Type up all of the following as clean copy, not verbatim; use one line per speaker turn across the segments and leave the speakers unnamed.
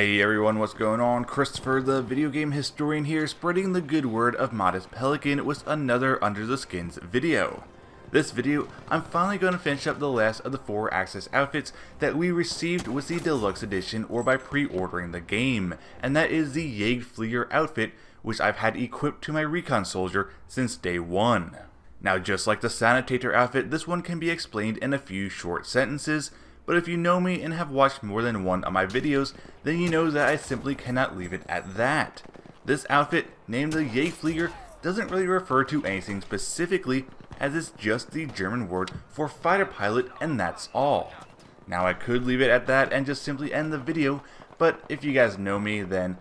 Hey everyone, what's going on? Christopher, the video game historian here, spreading the good word of Modest Pelican with another Under the Skins video. This video, I'm finally going to finish up the last of the 4 Access outfits that we received with the Deluxe Edition or by pre-ordering the game, and that is the Jagdflieger outfit, which I've had equipped to my Recon soldier since day 1. Now, just like the Sanitator outfit, this one can be explained in a few short sentences, but if you know me and have watched more than one of my videos, then you know that I simply cannot leave it at that. This outfit, named the Jagdflieger, doesn't really refer to anything specifically, as it's just the German word for fighter pilot, and that's all. Now, I could leave it at that and just simply end the video, but if you guys know me, then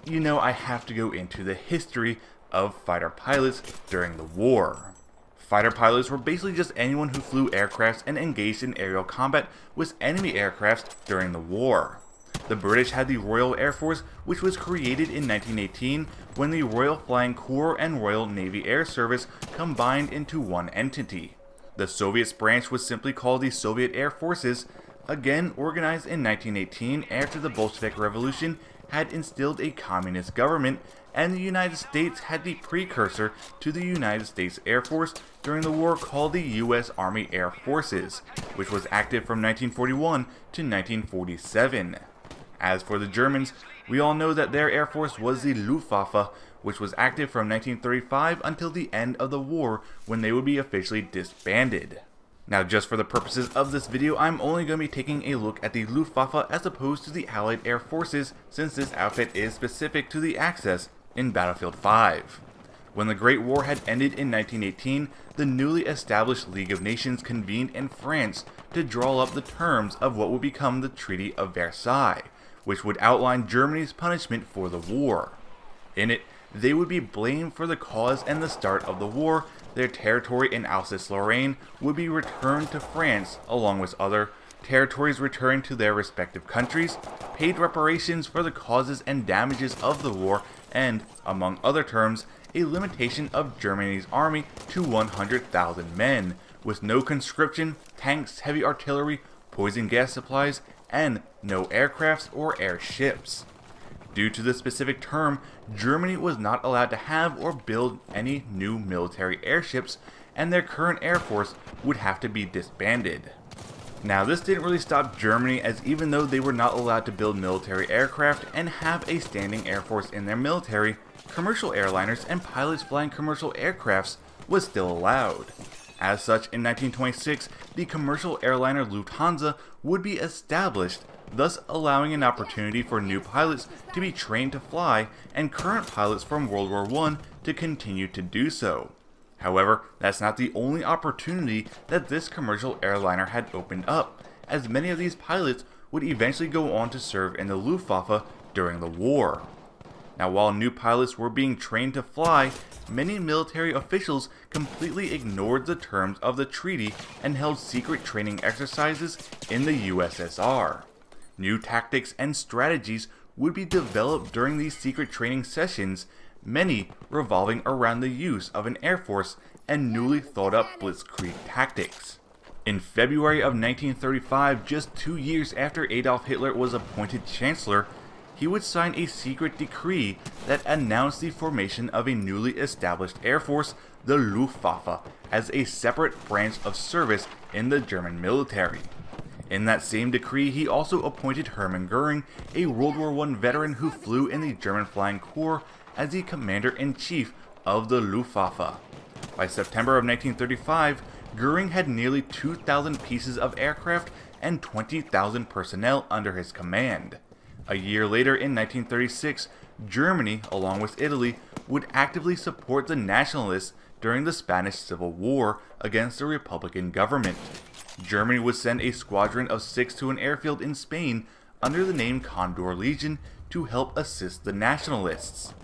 you know I have to go into the history of fighter pilots during the war. Fighter pilots were basically just anyone who flew aircrafts and engaged in aerial combat with enemy aircrafts during the war. The British had the Royal Air Force, which was created in 1918 when the Royal Flying Corps and Royal Navy Air Service combined into one entity. The Soviets branch was simply called the Soviet Air Forces, again organized in 1918 after the Bolshevik Revolution had instilled a communist government, and the United States had the precursor to the United States Air Force during the war called the U.S. Army Air Forces, which was active from 1941 to 1947. As for the Germans, we all know that their air force was the Luftwaffe, which was active from 1935 until the end of the war when they would be officially disbanded. Now, just for the purposes of this video, I'm only going to be taking a look at the Luftwaffe as opposed to the Allied Air Forces, since this outfit is specific to the Axis in Battlefield 5. When the Great War had ended in 1918, the newly established League of Nations convened in France to draw up the terms of what would become the Treaty of Versailles, which would outline Germany's punishment for the war. In it, they would be blamed for the cause and the start of the war. Their territory in Alsace-Lorraine would be returned to France, along with other territories returned to their respective countries, paid reparations for the causes and damages of the war, and, among other terms, a limitation of Germany's army to 100,000 men, with no conscription, tanks, heavy artillery, poison gas supplies, and no aircrafts or airships. Due to the specific term, Germany was not allowed to have or build any new military airships, and their current air force would have to be disbanded. Now, this didn't really stop Germany, as even though they were not allowed to build military aircraft and have a standing air force in their military, commercial airliners and pilots flying commercial aircrafts was still allowed. As such, in 1926, the commercial airliner Lufthansa would be established, thus allowing an opportunity for new pilots to be trained to fly and current pilots from World War I to continue to do so. However, that's not the only opportunity that this commercial airliner had opened up, as many of these pilots would eventually go on to serve in the Luftwaffe during the war. Now, while new pilots were being trained to fly, many military officials completely ignored the terms of the treaty and held secret training exercises in the USSR. New tactics and strategies would be developed during these secret training sessions, many revolving around the use of an air force and newly thought up Blitzkrieg tactics. In February of 1935, just 2 years after Adolf Hitler was appointed Chancellor, he would sign a secret decree that announced the formation of a newly established air force, the Luftwaffe, as a separate branch of service in the German military. In that same decree, he also appointed Hermann Göring, a World War I veteran who flew in the German Flying Corps, as the commander-in-chief of the Luftwaffe. By September of 1935, Göring had nearly 2,000 pieces of aircraft and 20,000 personnel under his command. A year later, in 1936, Germany, along with Italy, would actively support the nationalists during the Spanish Civil War against the Republican government. Germany would send a squadron of 6 to an airfield in Spain under the name Condor Legion to help assist the nationalists.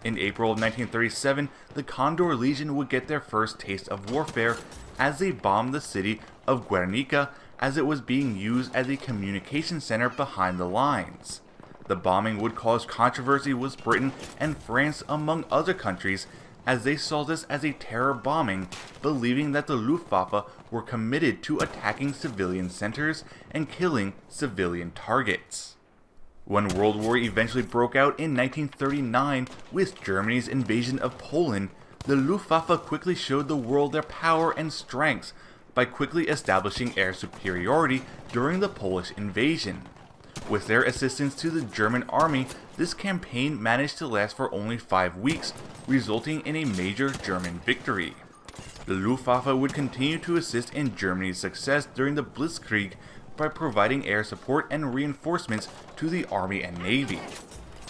In April of 1937, the Condor Legion would get their first taste of warfare as they bombed the city of Guernica, as it was being used as a communication center behind the lines. The bombing would cause controversy with Britain and France, among other countries, as they saw this as a terror bombing, believing that the Luftwaffe were committed to attacking civilian centers and killing civilian targets. When World War eventually broke out in 1939 with Germany's invasion of Poland, the Luftwaffe quickly showed the world their power and strengths by quickly establishing air superiority during the Polish invasion. With their assistance to the German army, this campaign managed to last for only 5 weeks, resulting in a major German victory. The Luftwaffe would continue to assist in Germany's success during the Blitzkrieg by providing air support and reinforcements to the army and navy.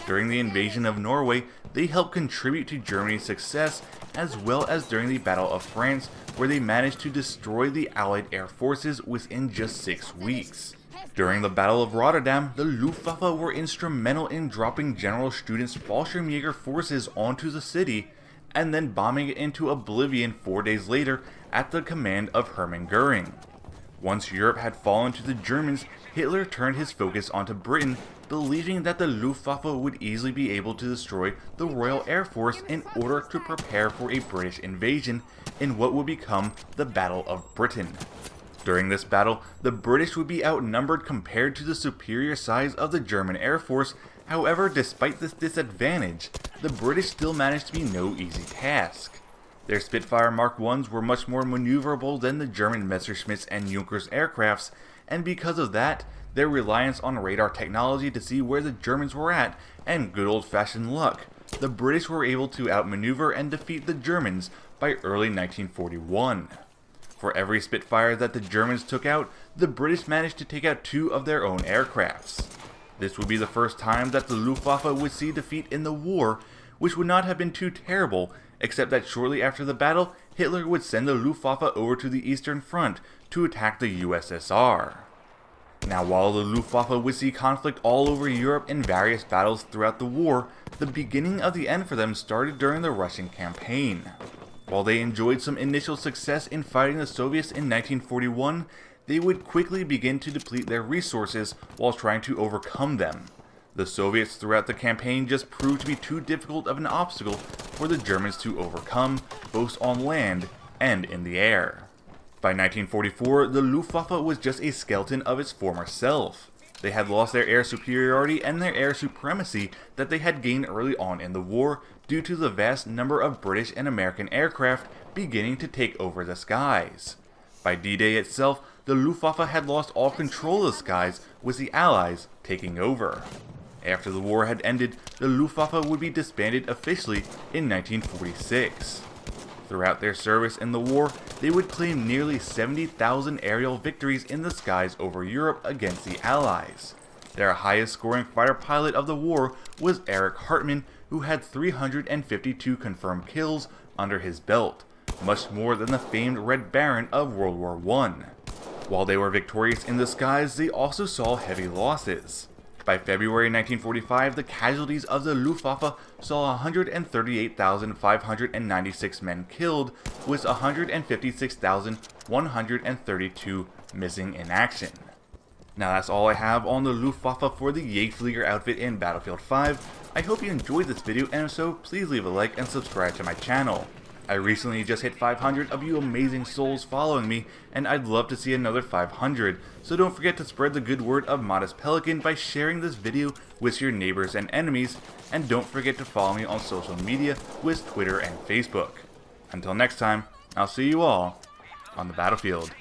During the invasion of Norway, they helped contribute to Germany's success, as well as during the Battle of France, where they managed to destroy the Allied air forces within just 6 weeks. During the Battle of Rotterdam, the Luftwaffe were instrumental in dropping General Student's Fallschirmjäger forces onto the city, and then bombing it into oblivion 4 days later at the command of Hermann Göring. Once Europe had fallen to the Germans, Hitler turned his focus onto Britain, believing that the Luftwaffe would easily be able to destroy the Royal Air Force in order to prepare for a British invasion in what would become the Battle of Britain. During this battle, the British would be outnumbered compared to the superior size of the German Air Force. However, despite this disadvantage, the British still managed to be no easy task. Their Spitfire Mark Is were much more maneuverable than the German Messerschmitts and Junkers aircrafts, and because of that, their reliance on radar technology to see where the Germans were at, and good old-fashioned luck, the British were able to outmaneuver and defeat the Germans by early 1941. For every Spitfire that the Germans took out, the British managed to take out 2 of their own aircrafts. This would be the first time that the Luftwaffe would see defeat in the war, which would not have been too terrible, except that shortly after the battle, Hitler would send the Luftwaffe over to the Eastern Front to attack the USSR. Now, while the Luftwaffe would see conflict all over Europe in various battles throughout the war, the beginning of the end for them started during the Russian campaign. While they enjoyed some initial success in fighting the Soviets in 1941, they would quickly begin to deplete their resources while trying to overcome them. The Soviets throughout the campaign just proved to be too difficult of an obstacle for the Germans to overcome, both on land and in the air. By 1944, the Luftwaffe was just a skeleton of its former self. They had lost their air superiority and their air supremacy that they had gained early on in the war due to the vast number of British and American aircraft beginning to take over the skies. By D-Day itself, the Luftwaffe had lost all control of the skies, with the Allies taking over. After the war had ended, the Luftwaffe would be disbanded officially in 1946. Throughout their service in the war, they would claim nearly 70,000 aerial victories in the skies over Europe against the Allies. Their highest scoring fighter pilot of the war was Erich Hartmann, who had 352 confirmed kills under his belt, much more than the famed Red Baron of World War I. While they were victorious in the skies, they also saw heavy losses. By February 1945, the casualties of the Luftwaffe saw 138,596 men killed, with 156,132 missing in action. Now that's all I have on the Luftwaffe for the Jagdflieger outfit in Battlefield 5. I hope you enjoyed this video, and if so, please leave a like and subscribe to my channel. I recently just hit 500 of you amazing souls following me, and I'd love to see another 500, so don't forget to spread the good word of Modest Pelican by sharing this video with your neighbors and enemies, and don't forget to follow me on social media with Twitter and Facebook. Until next time, I'll see you all on the battlefield.